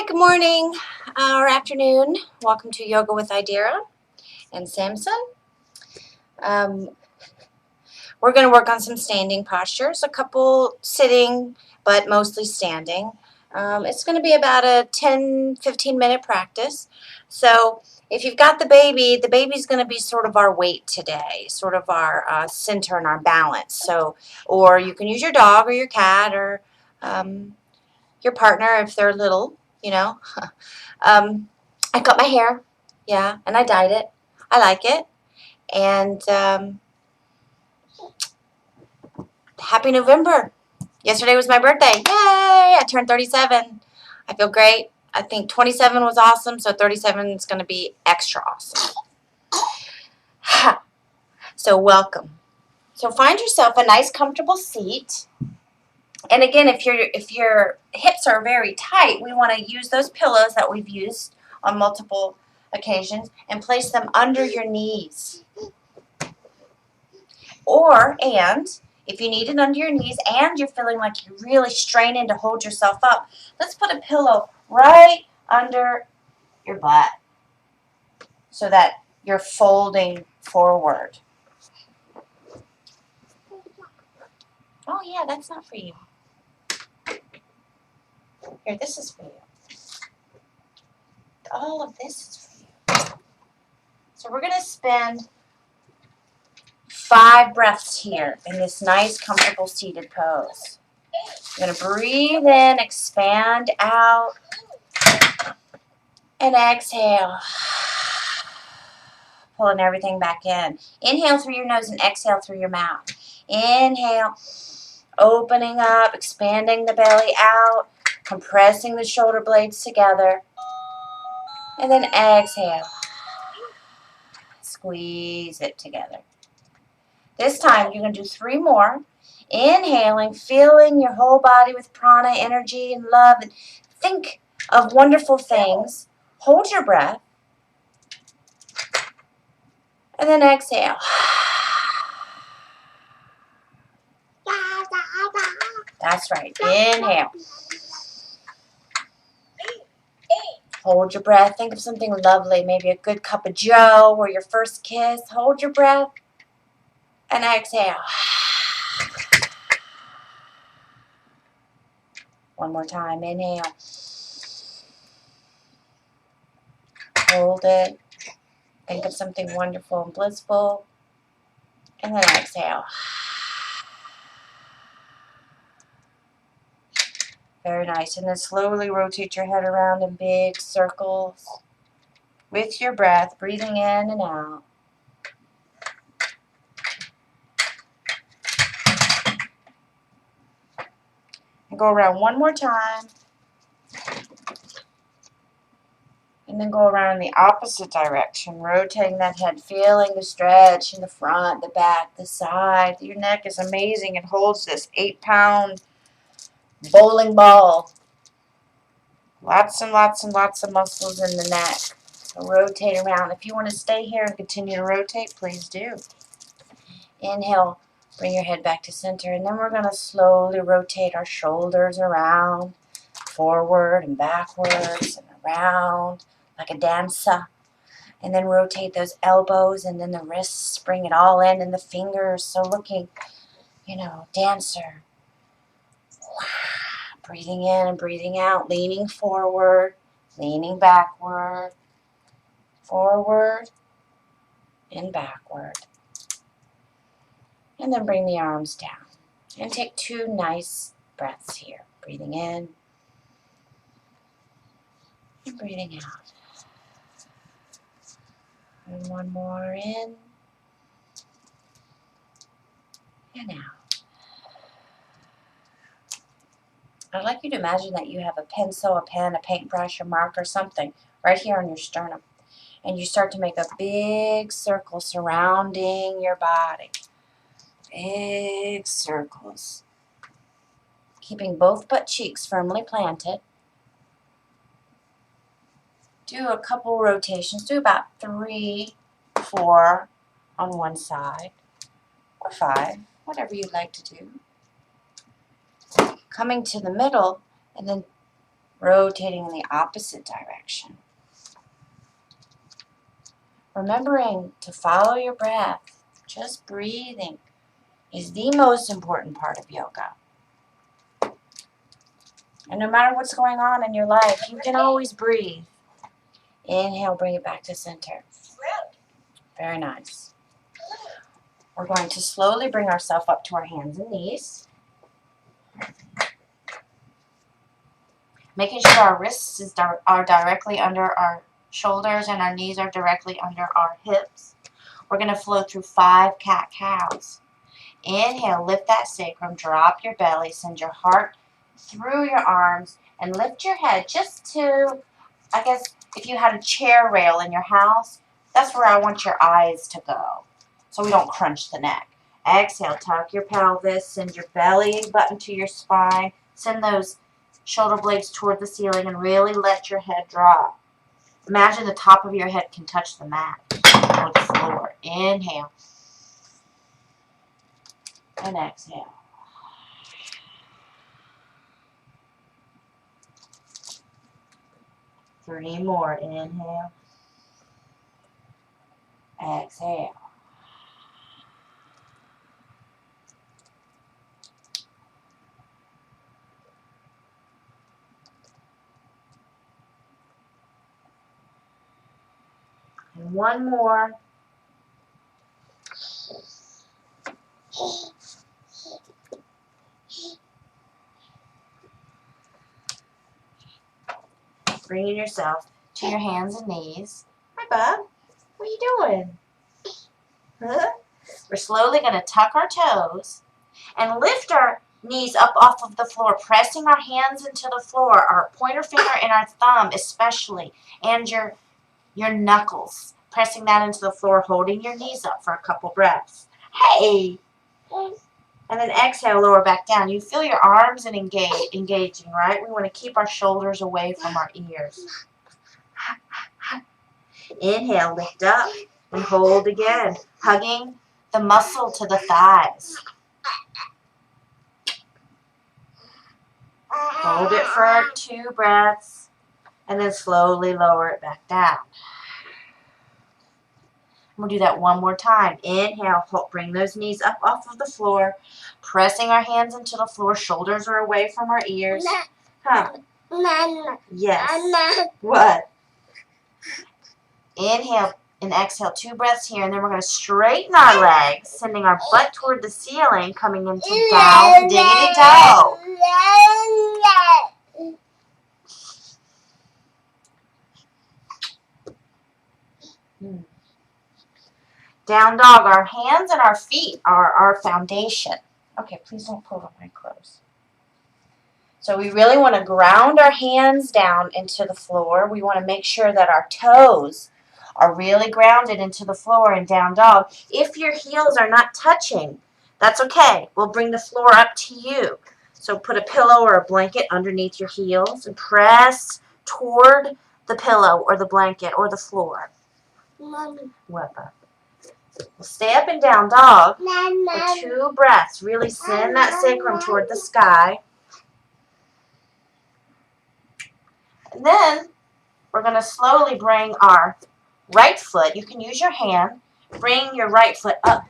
Hi, good morning or afternoon. Welcome to Yoga with Idira and Samson. Um, we're going to work on some standing postures, a couple sitting, but mostly standing. It's going to be about a 10-15 minute practice. So if you've got the baby's going to be sort of our weight today, sort of our center and our balance. So, or you can use your dog or your cat or your partner if they're little, you know. I cut my hair, yeah, and I dyed it. I like it. And happy November. Yesterday was my birthday. Yay! I turned 37. I feel great. I think 27 was awesome, so 37 is going to be extra awesome. So welcome. So find yourself a nice comfortable seat. And again, if your hips are very tight, we want to use those pillows that we've used on multiple occasions and place them under your knees. And if you need it under your knees and you're feeling like you're really straining to hold yourself up, let's put a pillow right under your butt so that you're folding forward. Oh yeah, that's not for you. Here, this is for you. All of this is for you. So we're going to spend 5 breaths here in this nice, comfortable seated pose. You're going to breathe in, expand out, and exhale. Pulling everything back in. Inhale through your nose and exhale through your mouth. Inhale, opening up, expanding the belly out, compressing the shoulder blades together. And then exhale. Squeeze it together. This time you're going to do 3 more. Inhaling, filling your whole body with prana, energy, and love. And think of wonderful things. Hold your breath. And then exhale. That's right. Inhale. Hold your breath. Think of something lovely. Maybe a good cup of joe or your first kiss. Hold your breath. And exhale. One more time. Inhale. Hold it. Think of something wonderful and blissful. And then exhale. Very nice. And then slowly rotate your head around in big circles with your breath, breathing in and out. And go around one more time. And then go around in the opposite direction, rotating that head, feeling the stretch in the front, the back, the side. Your neck is amazing. It holds this 8-pound bowling ball. Lots and lots and lots of muscles in the neck. So rotate around. If you want to stay here and continue to rotate, please do. Inhale, bring your head back to center. And then we're going to slowly rotate our shoulders around, forward and backwards and around like a dancer. And then rotate those elbows and then the wrists, bring it all in and the fingers. So looking, dancer. Breathing in and breathing out, leaning forward, leaning backward, forward and backward. And then bring the arms down. And take 2 nice breaths here. Breathing in and breathing out. And one more in and out. I'd like you to imagine that you have a pencil, a pen, a paintbrush, a marker, something right here on your sternum. And you start to make a big circle surrounding your body. Big circles. Keeping both butt cheeks firmly planted. Do a couple rotations. Do about 3, 4 on one side. Or 5. Whatever you'd like to do. Coming to the middle and then rotating in the opposite direction. Remembering to follow your breath. Just breathing is the most important part of yoga. And no matter what's going on in your life, you can always breathe. Inhale, bring it back to center. Very nice. We're going to slowly bring ourselves up to our hands and knees. Making sure our wrists are directly under our shoulders and our knees are directly under our hips. We're going to flow through 5 cat-cows. Inhale, lift that sacrum, drop your belly, send your heart through your arms, and lift your head just to, I guess, if you had a chair rail in your house, that's where I want your eyes to go, so we don't crunch the neck. Exhale, tuck your pelvis, send your belly button to your spine, send those shoulder blades toward the ceiling, and really let your head drop. Imagine the top of your head can touch the mat or the floor. Inhale. And exhale. Three more. Inhale. Exhale. And one more. Bringing yourself to your hands and knees. Hi, Bob. What are you doing? Huh? We're slowly going to tuck our toes and lift our knees up off of the floor, pressing our hands into the floor, our pointer finger and our thumb especially, and your knuckles. Pressing that into the floor, holding your knees up for a couple breaths. Hey! And then exhale, lower back down. You feel your arms and engaging, right? We want to keep our shoulders away from our ears. Inhale, lift up and hold again, hugging the muscle to the thighs. Hold it for 2 breaths and then slowly lower it back down. We'll do that one more time. Inhale, bring those knees up off of the floor, pressing our hands into the floor. Shoulders are away from our ears. Huh? Yes. What? Inhale and exhale, 2 breaths here, and then we're going to straighten our legs, sending our butt toward the ceiling, coming into down diggity dog. Down dog, our hands and our feet are our foundation. Okay, please don't pull on my clothes. So we really want to ground our hands down into the floor. We want to make sure that our toes are really grounded into the floor in down dog. If your heels are not touching, that's okay. We'll bring the floor up to you. So put a pillow or a blanket underneath your heels and press toward the pillow or the blanket or the floor. Mommy. What? We'll stay up and down dog for 2 breaths. Really send that sacrum toward the sky. And then we're going to slowly bring our right foot. You can use your hand. Bring your right foot up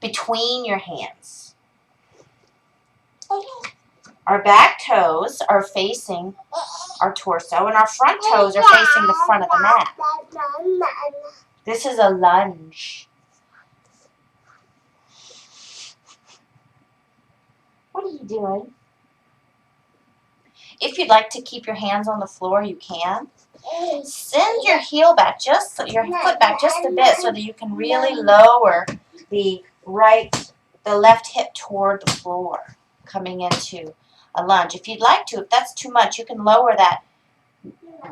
between your hands. Our back toes are facing our torso, and our front toes are facing the front of the mat. This is a lunge. What are you doing? If you'd like to keep your hands on the floor, you can. Send your heel back, your foot back just a bit so that you can really lower the left hip toward the floor, coming into a lunge. If you'd like to, if that's too much, you can lower that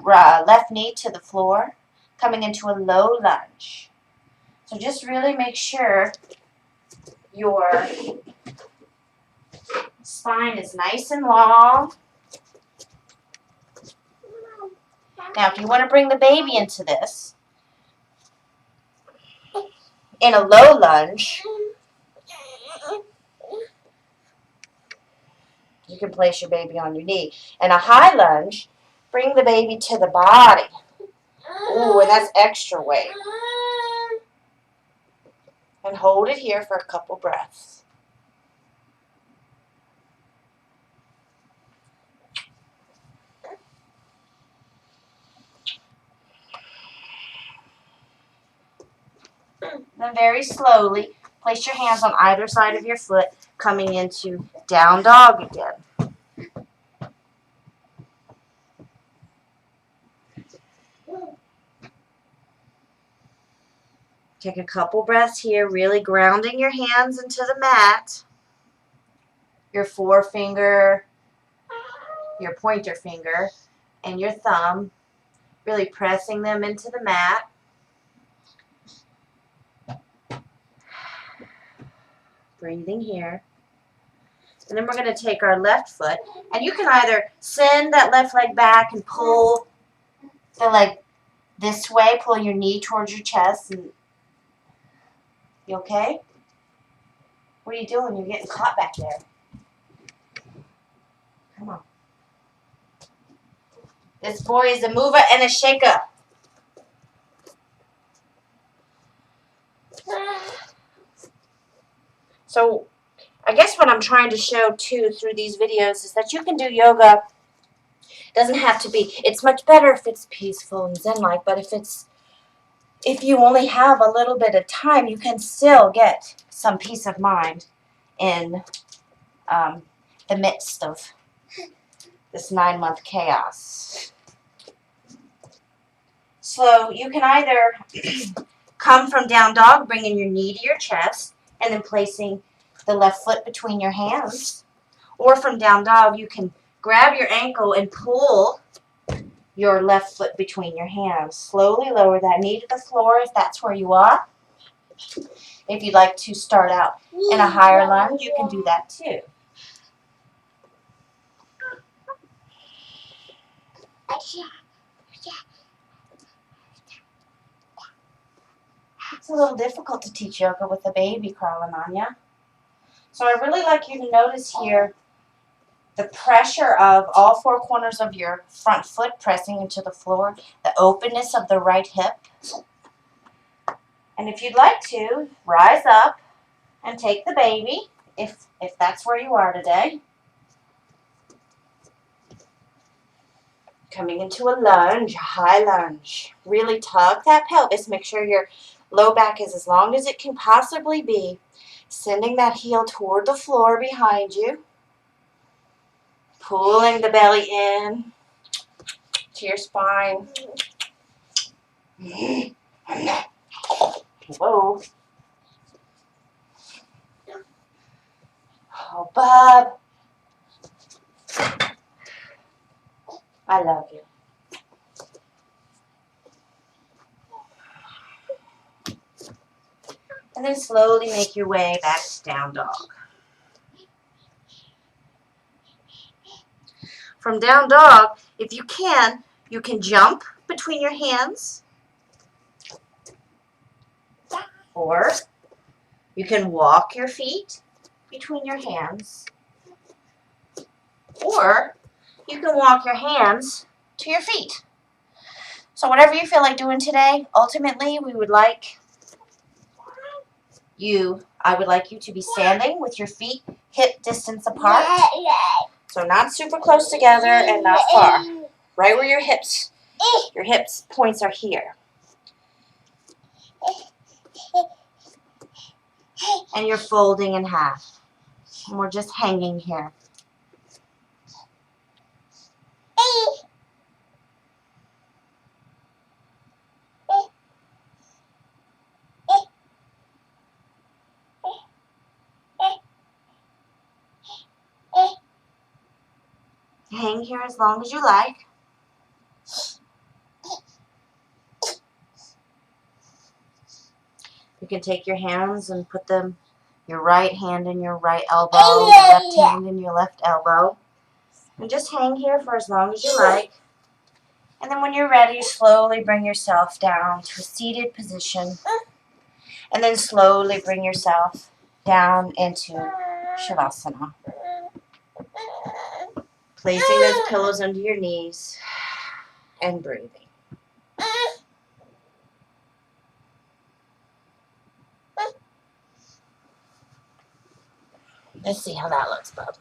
left knee to the floor, coming into a low lunge. So just really make sure your spine is nice and long. Now, if you want to bring the baby into this, in a low lunge, You can place your baby on your knee. And a high lunge, bring the baby to the body. Ooh, and that's extra weight. And hold it here for a couple breaths. Then very slowly, place your hands on either side of your foot, coming into down dog again. Take a couple breaths here, really grounding your hands into the mat. Your forefinger, your pointer finger, and your thumb, really pressing them into the mat. Breathing here. And then we're going to take our left foot, and you can either send that left leg back and pull the leg this way, pull your knee towards your chest. And you okay? What are you doing? You're getting caught back there. Come on. This boy is a mover and a shaker. So I guess what I'm trying to show too through these videos is that you can do yoga. It doesn't have to be. It's much better if it's peaceful and zen-like, but if you only have a little bit of time, you can still get some peace of mind in the midst of this 9-month chaos. So you can either come from down dog, bringing your knee to your chest, and then placing the left foot between your hands. Or from down dog, you can grab your ankle and pull your left foot between your hands. Slowly lower that knee to the floor if that's where you are. If you'd like to start out in a higher lunge, you can do that too. It's a little difficult to teach yoga with a baby, Carl and Anya. So I'd really like you to notice here the pressure of all 4 corners of your front foot pressing into the floor, the openness of the right hip. And if you'd like to, rise up and take the baby, if that's where you are today. Coming into a lunge, a high lunge. Really tug that pelvis. Make sure your low back is as long as it can possibly be. Sending that heel toward the floor behind you. Pulling the belly in to your spine. Whoa. Oh, Bob. I love you. And then slowly make your way back to down dog. From down dog, if you can jump between your hands. Or you can walk your feet between your hands. Or you can walk your hands to your feet. So whatever you feel like doing today, ultimately I would like you to be standing with your feet hip distance apart. So not super close together and not far. Right where your hips points are here. And you're folding in half. And we're just hanging here. Hang here as long as you like. You can take your hands and put them, your right hand in your right elbow, your left hand in your left elbow. And just hang here for as long as you like. And then when you're ready, slowly bring yourself down to a seated position. And then slowly bring yourself down into Shavasana. Placing those pillows under your knees and breathing. Let's see how that looks, bub.